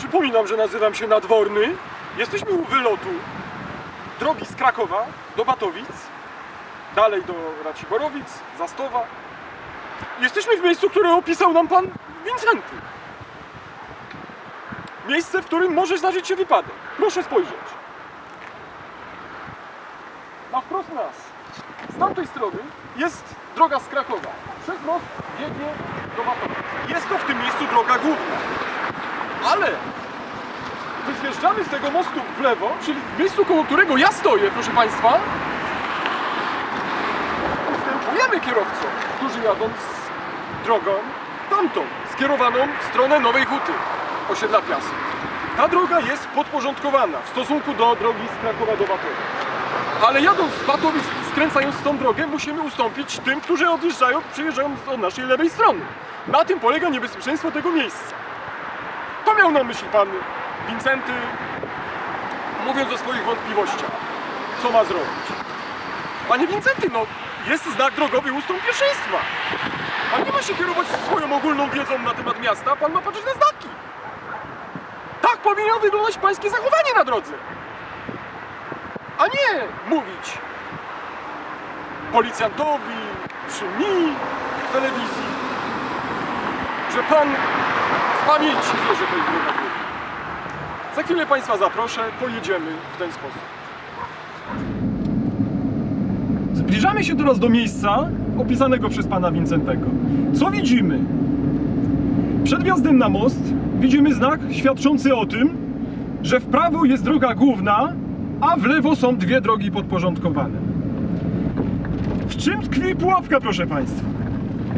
Przypominam, że nazywam się Nadworny. Jesteśmy u wylotu drogi z Krakowa do Batowic, dalej do Raciborowic, Zastowa. Jesteśmy w miejscu, które opisał nam pan Wincenty. Miejsce, w którym może zdarzyć się wypadek. Proszę spojrzeć. Na wprost nas. Z tamtej strony jest droga z Krakowa. Przez most biegnie do Batowic. Jest to w tym miejscu droga główna. Ale gdy zjeżdżamy z tego mostu w lewo, czyli w miejscu, koło którego ja stoję, proszę państwa, ustępujemy kierowcom, którzy jadą drogą tamtą, skierowaną w stronę Nowej Huty, osiedla Piastów. Ta droga jest podporządkowana w stosunku do drogi z Krakowa do Batowic. Ale jadąc z Batowic, skręcając w tą drogę, musimy ustąpić tym, którzy odjeżdżają, przyjeżdżają od naszej lewej strony. Na tym polega niebezpieczeństwo tego miejsca. To miał na myśli pan Wincenty, mówiąc o swoich wątpliwościach, co ma zrobić. Panie Wincenty, no jest znak drogowy ustąp pierwszeństwa. Pan nie ma się kierować swoją ogólną wiedzą na temat miasta, pan ma patrzeć na znaki. Tak powinno wyglądać pańskie zachowanie na drodze. A nie mówić policjantowi czy mi w telewizji, że pan z pamięci wie, że to jest droga główna. Za chwilę państwa zaproszę, pojedziemy w ten sposób. Zbliżamy się teraz do miejsca opisanego przez pana Wincentego. Co widzimy? Przed wjazdem na most widzimy znak świadczący o tym, że w prawo jest droga główna, a w lewo są dwie drogi podporządkowane. W czym tkwi pułapka, proszę państwa?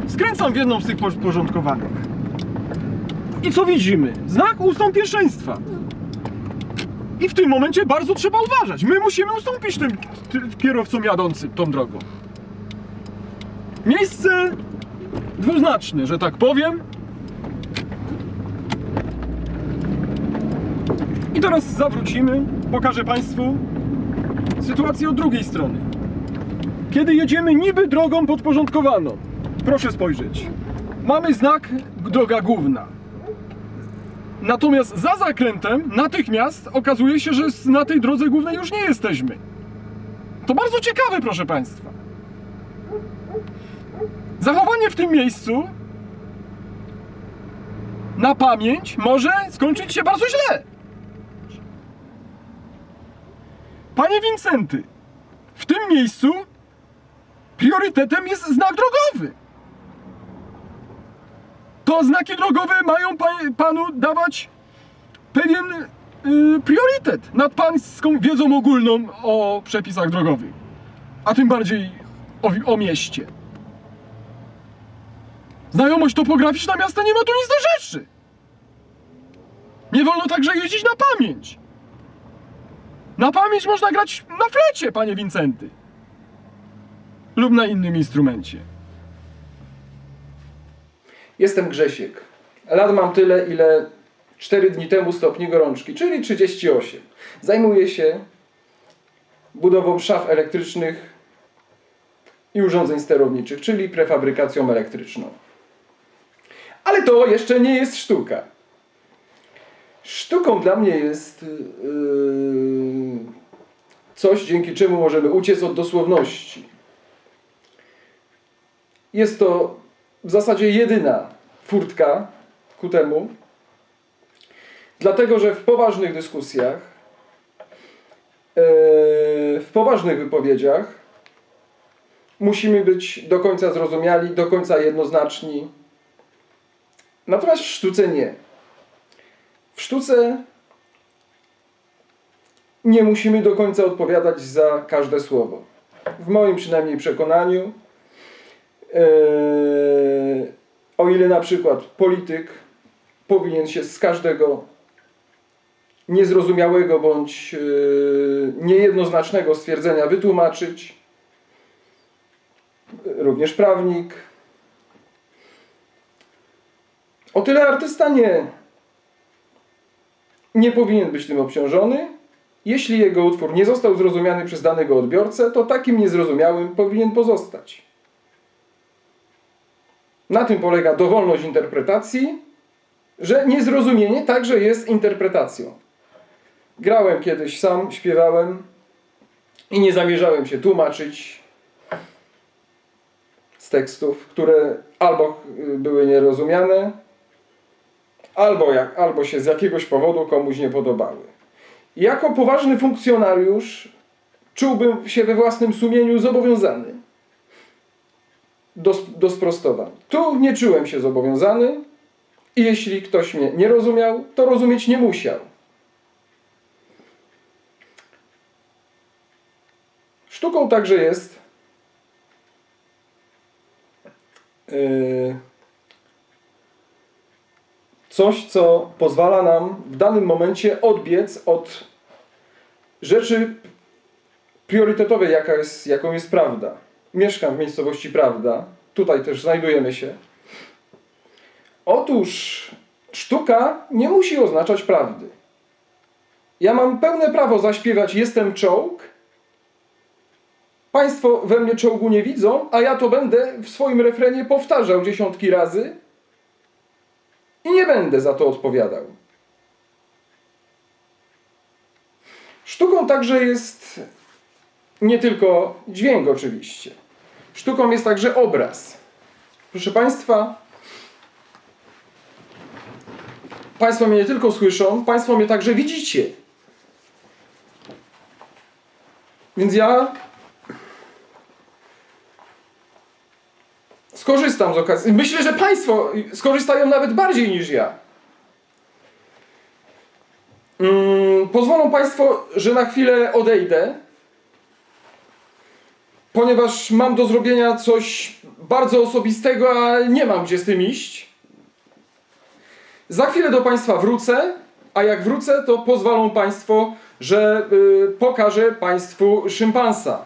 Skręcam w jedną z tych podporządkowanych. I co widzimy? Znak ustąp pierwszeństwa. I w tym momencie bardzo trzeba uważać. My musimy ustąpić tym kierowcom jadącym tą drogą. Miejsce dwuznaczne, że tak powiem. I teraz zawrócimy, pokażę państwu sytuację od drugiej strony. Kiedy jedziemy niby drogą podporządkowaną, proszę spojrzeć, mamy znak droga główna. Natomiast za zakrętem natychmiast okazuje się, że na tej drodze głównej już nie jesteśmy. To bardzo ciekawe, proszę państwa. Zachowanie w tym miejscu na pamięć może skończyć się bardzo źle. Panie Wincenty, w tym miejscu priorytetem jest znak drogowy. To znaki drogowe mają panu dawać pewien priorytet nad pańską wiedzą ogólną o przepisach drogowych, a tym bardziej o mieście. Znajomość topograficzna miasta nie ma tu nic do rzeczy. Nie wolno także jeździć na pamięć. Na pamięć można grać na flecie, panie Wincenty. Lub na innym instrumencie. Jestem Grzesiek. Lat mam tyle, ile 4 dni temu stopni gorączki, czyli 38. Zajmuję się budową szaf elektrycznych i urządzeń sterowniczych, czyli prefabrykacją elektryczną. Ale to jeszcze nie jest sztuka. Sztuką dla mnie jest coś, dzięki czemu możemy uciec od dosłowności. Jest to w zasadzie jedyna furtka ku temu, dlatego że w poważnych dyskusjach, w poważnych wypowiedziach musimy być do końca zrozumiali, do końca jednoznaczni. Natomiast w sztuce nie. W sztuce nie musimy do końca odpowiadać za każde słowo. W moim przynajmniej przekonaniu, o ile na przykład polityk powinien się z każdego niezrozumiałego bądź niejednoznacznego stwierdzenia wytłumaczyć, również prawnik, o tyle artysta nie powinien być tym obciążony. Jeśli jego utwór nie został zrozumiany przez danego odbiorcę, to takim niezrozumiałym powinien pozostać. Na tym polega dowolność interpretacji że niezrozumienie także jest interpretacją. Grałem kiedyś sam, śpiewałem i nie zamierzałem się tłumaczyć z tekstów, które albo były nierozumiane, albo się z jakiegoś powodu komuś nie podobały. Jako poważny funkcjonariusz czułbym się we własnym sumieniu zobowiązany do sprostowań. Tu nie czułem się zobowiązany i jeśli ktoś mnie nie rozumiał, to rozumieć nie musiał. Sztuką także jest coś, co pozwala nam w danym momencie odbiec od rzeczy priorytetowej, jaką jest prawda. Mieszkam w miejscowości Prawda. Tutaj też znajdujemy się. Otóż sztuka nie musi oznaczać prawdy. Ja mam pełne prawo zaśpiewać "Jestem czołg". Państwo we mnie czołgu nie widzą, a ja to będę w swoim refrenie powtarzał dziesiątki razy i nie będę za to odpowiadał. Sztuką także jest nie tylko dźwięk oczywiście. Sztuką jest także obraz. Proszę Państwa, Państwo mnie nie tylko słyszą, Państwo mnie także widzicie. Więc ja skorzystam z okazji. Myślę, że Państwo skorzystają nawet bardziej niż ja. Pozwolą Państwo, że na chwilę odejdę, ponieważ mam do zrobienia coś bardzo osobistego, a nie mam gdzie z tym iść. Za chwilę do Państwa wrócę, a jak wrócę, to pozwolą Państwo, że pokażę Państwu szympansa.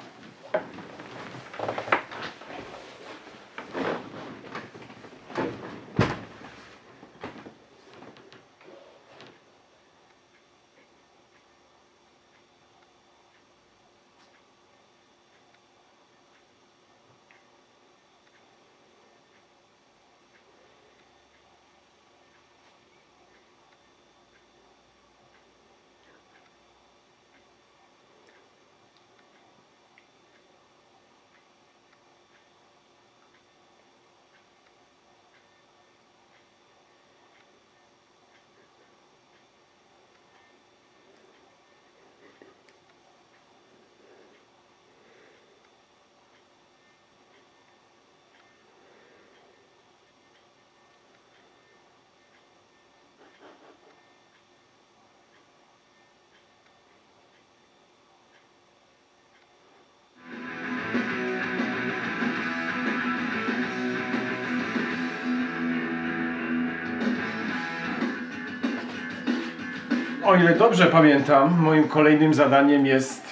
O ile dobrze pamiętam, moim kolejnym zadaniem jest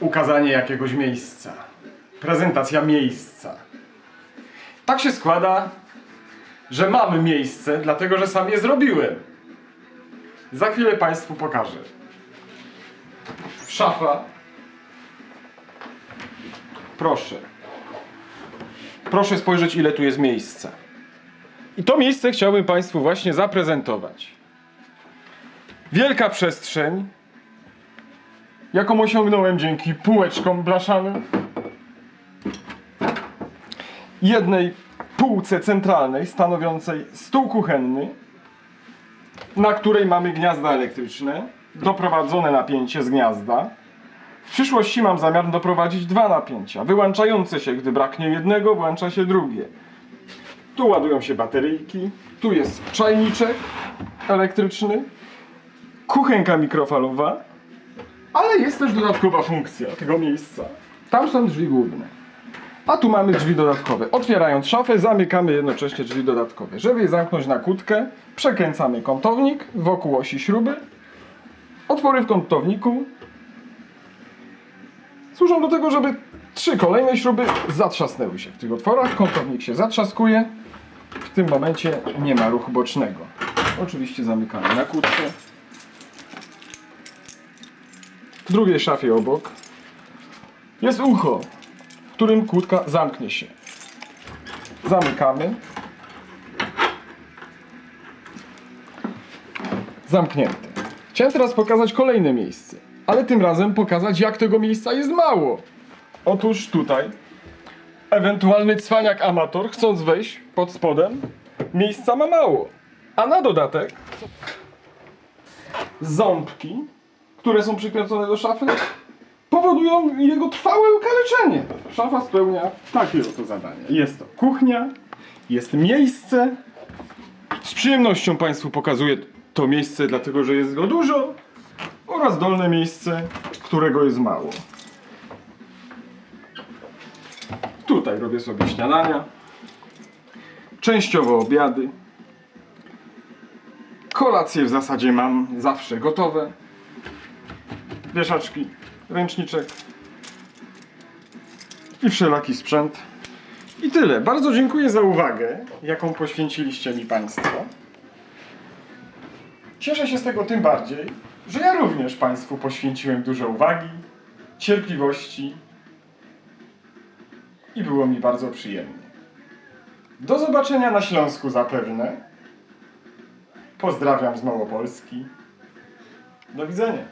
ukazanie jakiegoś miejsca. Prezentacja miejsca. Tak się składa, że mam miejsce, dlatego że sam je zrobiłem. Za chwilę Państwu pokażę. Szafa. Proszę. Proszę spojrzeć, ile tu jest miejsca. I to miejsce chciałbym Państwu właśnie zaprezentować. Wielka przestrzeń, jaką osiągnąłem dzięki półeczkom blaszanym, jednej półce centralnej stanowiącej stół kuchenny, na której mamy gniazda elektryczne, doprowadzone napięcie z gniazda. W przyszłości mam zamiar doprowadzić 2 napięcia, wyłączające się, gdy braknie jednego, włącza się drugie. Tu ładują się bateryjki, tu jest czajniczek elektryczny, kuchenka mikrofalowa, ale jest też dodatkowa funkcja tego miejsca. Tam są drzwi główne, a tu mamy drzwi dodatkowe. Otwierając szafę, zamykamy jednocześnie drzwi dodatkowe. Żeby je zamknąć na kłódkę, przekręcamy kątownik wokół osi śruby. Otwory w kątowniku służą do tego, żeby 3 kolejne śruby zatrzasnęły się w tych otworach. Kątownik się zatrzaskuje. W tym momencie nie ma ruchu bocznego. Oczywiście zamykamy na kłódkę. W drugiej szafie obok jest ucho, w którym kłódka zamknie się. Zamykamy. zamknięte. Chciałem teraz pokazać kolejne miejsce, ale tym razem pokazać, jak tego miejsca jest mało. Otóż tutaj ewentualny cwaniak amator, chcąc wejść pod spodem, miejsca ma mało. A na dodatek ząbki, które są przykręcone do szafy, powodują jego trwałe okaleczenie. Szafa spełnia takie oto zadanie. Jest to kuchnia, jest miejsce. Z przyjemnością Państwu pokazuję to miejsce, dlatego że jest go dużo, oraz dolne miejsce, którego jest mało. Tutaj robię sobie śniadania, częściowo obiady. Kolacje w zasadzie mam zawsze gotowe. Wieszaczki, ręczniczek i wszelaki sprzęt. I tyle. Bardzo dziękuję za uwagę, jaką poświęciliście mi Państwo. Cieszę się z tego tym bardziej, że ja również Państwu poświęciłem dużo uwagi, cierpliwości i było mi bardzo przyjemnie. Do zobaczenia na Śląsku zapewne. Pozdrawiam z Małopolski. Do widzenia.